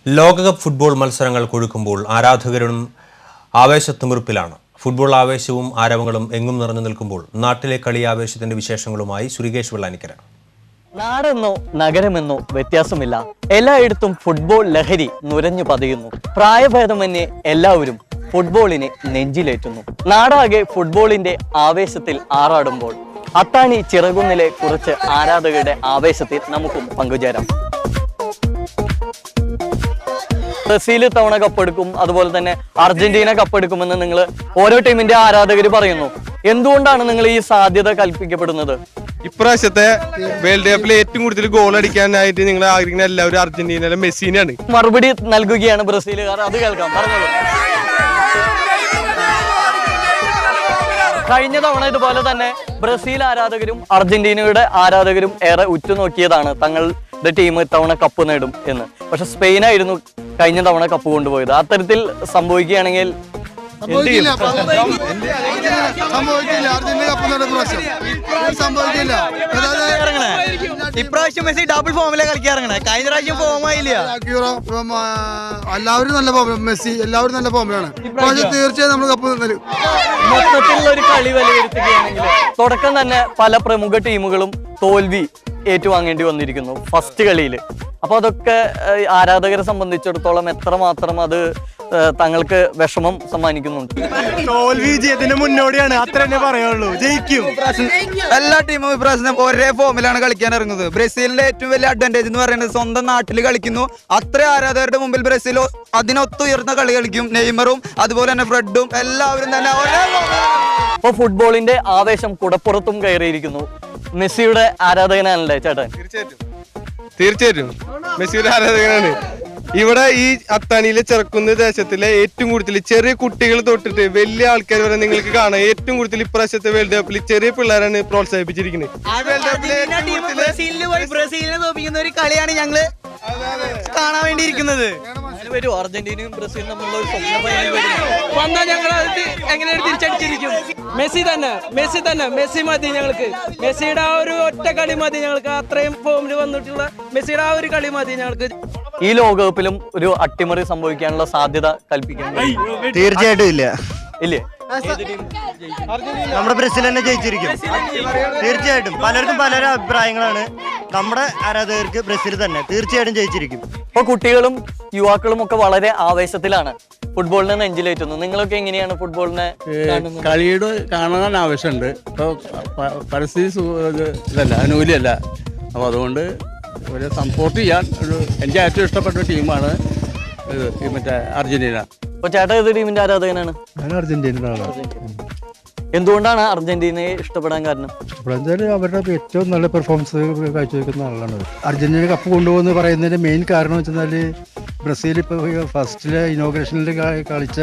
ലോകകപ്പ് ഫുട്ബോൾ മത്സരങ്ങൾ കൊഴുക്കുമ്പോൾ ആരാധകരും ആവേശത്തിമിർപ്പിലാണ്. ഫുട്ബോൾ ആവേശവും ആരവങ്ങളും എങ്ങും നിറഞ്ഞു നിൽക്കുമ്പോൾ നാട്ടിലെ കളി ആവേശത്തിന്റെ വിശേഷങ്ങളുമായി സുരികേഷ് വെള്ളാനിക്കര. നാടെന്നോ നഗരമെന്നോ വ്യത്യാസമില്ല, എല്ലായിടത്തും ഫുട്ബോൾ ലഹരി നുരഞ്ഞു പതിയുന്നു. പ്രായഭേദമന്യേ എല്ലാവരും ഫുട്ബോളിനെ നെഞ്ചിലേറ്റുന്നു. നാടാകെ ഫുട്ബോളിന്റെ ആവേശത്തിൽ ആറാടുമ്പോൾ അത്താണി ചിറകുന്നിലെ കുറച്ച് ആരാധകരുടെ ആവേശത്തിൽ നമുക്കും പങ്കുചേരാം. ബ്രസീൽ തവണ കപ്പെടുക്കും, അതുപോലെ തന്നെ അർജന്റീന കപ്പെടുക്കുമെന്ന് നിങ്ങൾ ഓരോ ടീമിന്റെ ആരാധകർ പറയുന്നു. എന്തുകൊണ്ടാണ് നിങ്ങൾ ഈ സാധ്യത കൽപ്പിക്കപ്പെടുന്നത്? ഇപ്രാവശ്യത്തെ വേൾഡ് കപ്പിൽ ഏറ്റവും കൂടുതൽ ഗോൾ അടിക്കാനായിട്ട് നിങ്ങൾ ആഗ്രഹിക്കുന്ന എല്ലാവരും അർജന്റീനയിലെ മെസ്സിനെയാണ്. മറുപടി നൽകുകയാണ് ബ്രസീലുകാർ. അത് കേൾക്കാം, പറഞ്ഞോളൂ. കഴിഞ്ഞ തവണ ഇതുപോലെ തന്നെ ബ്രസീൽ ആരാധകരും അർജന്റീനയുടെ ആരാധകരും ഏറെ ഉറ്റുനോക്കിയതാണ് തങ്ങളുടെ ടീം ഇത്തവണ കപ്പ് നേടും എന്ന്. പക്ഷെ സ്പെയിനായിരുന്നു കഴിഞ്ഞ തവണ കപ്പ് കൊണ്ടുപോയത്. അത്തരത്തിൽ സംഭവിക്കുകയാണെങ്കിൽ ഇപ്രാവശ്യം മെസ്സി ഡബിൾ ഫോമിലെ കളിക്കാറങ്ങണേ. കഴിഞ്ഞ പ്രാവശ്യം ഫോമായില്ല. എല്ലാവരും നല്ല ഫോമിലാണ്. മെസ്സി എല്ലാവരും നല്ല ഫോമിലാണ്. തീർച്ചയായും നമ്മൾ കപ്പ് തരും. മൊത്തത്തിലുള്ള ഒരു കളി വിലയിരുത്തുകയാണെങ്കിൽ തുടക്കം തന്നെ പല പ്രമുഖ ടീമുകളും തോൽവി ഏറ്റുവാങ്ങേണ്ടി വന്നിരിക്കുന്നു ഫസ്റ്റ് കളിയിൽ. അപ്പൊ അതൊക്കെ ആരാധകരെ സംബന്ധിച്ചിടത്തോളം എത്രമാത്രം അത് തങ്ങൾക്ക് വിഷമം സമ്മാനിക്കുന്നുണ്ട്. തോൽവി വിജയത്തിന്റെ മുന്നോടിയാണ്, അത്ര തന്നെ പറയുള്ളൂ. ജയിക്കും. എല്ലാ ടീമും ഇപ്രാവശ്യം ഒരേ ഫോമിലാണ് കളിക്കാൻ ഇറങ്ങുന്നത്. ബ്രസീലിന്റെ ഏറ്റവും വലിയ അഡ്വാൻറ്റേജ് എന്ന് പറയുന്നത് സ്വന്തം നാട്ടിൽ കളിക്കുന്നു. അത്ര ആരാധകരുടെ മുമ്പിൽ ബ്രസീൽ അതിനൊത്തുയർന്ന കളി കളിക്കും. നെയ്മറും അതുപോലെ തന്നെ ഫ്രെഡും എല്ലാവരും തന്നെ ഒരേ. ഇപ്പൊ ഫുട്ബോളിന്റെ ആവേശം കുടപ്പുറത്തും കയറിയിരിക്കുന്നു. മെസ്സിയുടെ ആരാധകനാണല്ലേ ചേട്ടൻ? തീർച്ചയായിട്ടും മെസ്സിയുടെ ആരാധകനാണ്. ഇവിടെ ഈ അത്താണിയിലെ ചെറുക്കുന്ന ദേശത്തിലെ ഏറ്റവും കൂടുതൽ ചെറിയ കുട്ടികൾ തൊട്ടിട്ട് വലിയ ആൾക്കാർ വരെ നിങ്ങൾക്ക് കാണാം. ഏറ്റവും കൂടുതൽ ഇപ്രാവശ്യത്തെ വേൾഡ് കപ്പിൽ ചെറിയ പിള്ളേരാണ് പ്രോത്സാഹിപ്പിച്ചിരിക്കുന്നത്. ബ്രസീലിനെ തോപ്പിക്കുന്ന ഒരു കളിയാണ് ഞങ്ങള് കാണാൻ വേണ്ടിയിരിക്കുന്നത്. അർജന്റീനയും ബ്രസീലും തമ്മിലുള്ള ഒരു വന്നാൽ ഞങ്ങൾ എങ്ങനെ തിരിച്ചടിച്ചിരിക്കും. മെസ്സി തന്നെ മെസ്സി മതി ഞങ്ങൾക്ക്. മെസ്സിയുടെ ആ ഒരു ഒറ്റ കളി മതി ഞങ്ങൾക്ക്. അത്രയും ഫോമിൽ വന്നിട്ടുള്ള മെസ്സിയുടെ ആ ഒരു കളി മതി ഞങ്ങൾക്ക്. ഈ ലോകകപ്പിലും ഒരു അട്ടിമറി സംഭവിക്കാനുള്ള സാധ്യത കൽപ്പിക്കുന്നു. തീർച്ചയായിട്ടും ഇല്ല. ഇല്ലേ? നമ്മുടെ ബ്രസീൽ തന്നെ ജയിച്ചിരിക്കും. തീർച്ചയായിട്ടും. പലർക്കും പല അഭിപ്രായങ്ങളാണ്. നമ്മുടെ ആരാധകർക്ക് ബ്രസീൽ തന്നെ തീർച്ചയായിട്ടും ജയിച്ചിരിക്കും. ഇപ്പൊ കുട്ടികളും യുവാക്കളും ഒക്കെ വളരെ ആവേശത്തിലാണ് ഫുട്ബോളിനെ നെഞ്ചിലേറ്റുന്നു. നിങ്ങളൊക്കെ എങ്ങനെയാണ് ഫുട്ബോളിനെ കളിയുടെ കാണാൻ ആവശ്യമുണ്ട്. ഇപ്പോൾ പരിസ്ഥിതി ഇതല്ല, അനുകൂലമല്ല. അപ്പോൾ അതുകൊണ്ട് ഒരു സപ്പോർട്ട് ചെയ്യാൻ എനിക്ക് ഏറ്റവും ഇഷ്ടപ്പെട്ട ടീമാണ് മറ്റേ അർജന്റീന. അപ്പൊ ചേട്ടാ ഏത് ടീമിന്റെ ആരാധകനാണ്? ഞാൻ അർജന്റീനയിലാണ്. എന്തുകൊണ്ടാണ് അർജന്റീനയെ ഇഷ്ടപ്പെടാൻ കാരണം? അവരുടെ ഏറ്റവും നല്ല പെർഫോമൻസ് കാഴ്ചവെക്കുന്ന ആളാണ്. അർജന്റീന കപ്പ് കൊണ്ടുപോകുന്ന പറയുന്നതിന്റെ മെയിൻ കാരണം വെച്ചാൽ ബ്രസീൽ ഇപ്പോൾ ഫസ്റ്റിലെ ഇനോഗ്രേഷനിൽ കളിച്ച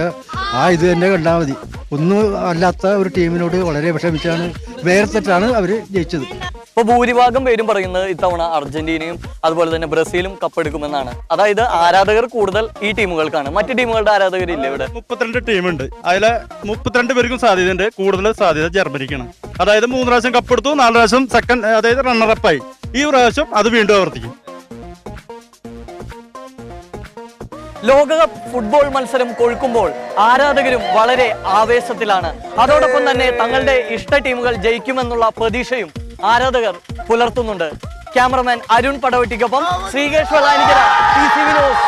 ആ ഇത് തന്നെ കണ്ടാൽ മതി. ഒന്നും അല്ലാത്ത ഒരു ടീമിനോട് വളരെ വിഷമിച്ചാണ്, വേർത്തിട്ടാണ് അവർ ജയിച്ചത്. ഇപ്പൊ ഭൂരിഭാഗം പേരും പറയുന്നത് ഇത്തവണ അർജന്റീനയും അതുപോലെ തന്നെ ബ്രസീലും കപ്പെടുക്കുമെന്നാണ്. അതായത് ആരാധകർ കൂടുതൽ ഈ ടീമുകൾക്കാണ്. മറ്റു ടീമുകളുടെ ആരാധകരില്ല ഇവിടെ. 32 ടീമുണ്ട്. അതിലെ 32 പേർക്കും സാധ്യതയുണ്ട്. കൂടുതൽ സാധ്യത ജർമ്മനിക്കാണ്. അതായത് 3 പ്രാവശ്യം കപ്പെടുത്തു, 4 പ്രാവശ്യം സെക്കൻഡ്, അതായത് റണ്ണറപ്പായി. ഈ പ്രാവശ്യം അത് വീണ്ടും ആവർത്തിക്കും. ലോകകപ്പ് ഫുട്ബോൾ മത്സരം കൊഴുക്കുമ്പോൾ ആരാധകരും വളരെ ആവേശത്തിലാണ്. അതോടൊപ്പം തന്നെ തങ്ങളുടെ ഇഷ്ട ടീമുകൾ ജയിക്കുമെന്നുള്ള പ്രതീക്ഷയും ആരാധകർ പുലർത്തുന്നുണ്ട്. ക്യാമറമാൻ അരുൺ പടവട്ടിക്കൊപ്പം ശ്രീകേഷ് വെള്ളാനിക്കര, TCV ന്യൂസ്.